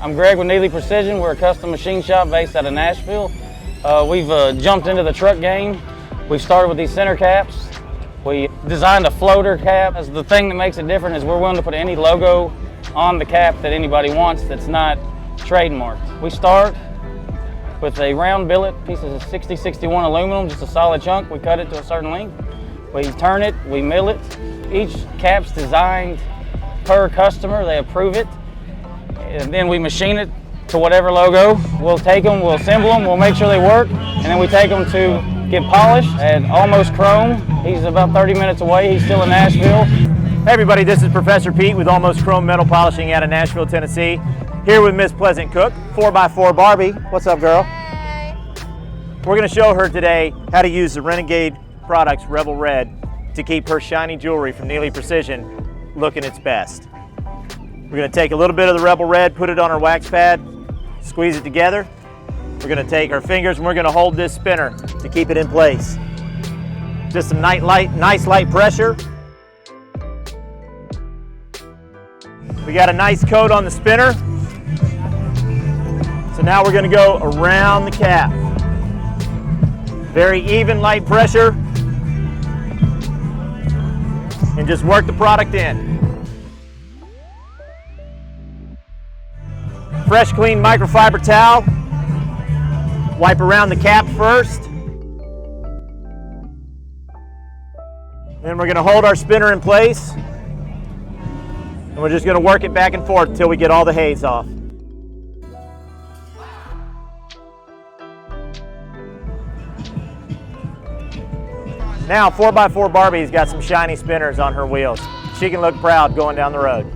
I'm Greg with Neely Precision. We're a custom machine shop based out of Nashville. We've jumped into the truck game. We've started with these center caps. We designed a floater cap. The thing that makes it different is we're willing to put any logo on the cap that anybody wants that's not trademarked. We start with a round billet, pieces of 6061 aluminum, just a solid chunk. We cut it to a certain length. We turn it, we mill it. Each cap's designed per customer, they approve it. And then we machine it to whatever logo. We'll take them, we'll assemble them, we'll make sure they work, and then we take them to get polished at Almost Chrome. He's about 30 minutes away, he's still in Nashville. Hey everybody, this is Professor Pete with Almost Chrome Metal Polishing out of Nashville, Tennessee. Here with Miss Pleasant Cook, 4x4 Barbie. What's up, girl? Hi. We're gonna show her today how to use the Renegade products Rebel Red to keep her shiny jewelry from Neely Precision looking its best. We're going to take a little bit of the Rebel Red, put it on our wax pad, squeeze it together. We're going to take our fingers and we're going to hold this spinner to keep it in place. Just some nice light pressure. We got a nice coat on the spinner. So now we're going to go around the cap. Very even light pressure. And just work the product in. Fresh, clean microfiber towel. Wipe around the cap first. Then we're going to hold our spinner in place. And we're just going to work it back and forth until we get all the haze off. Now 4x4 Barbie's got some shiny spinners on her wheels. She can look proud going down the road.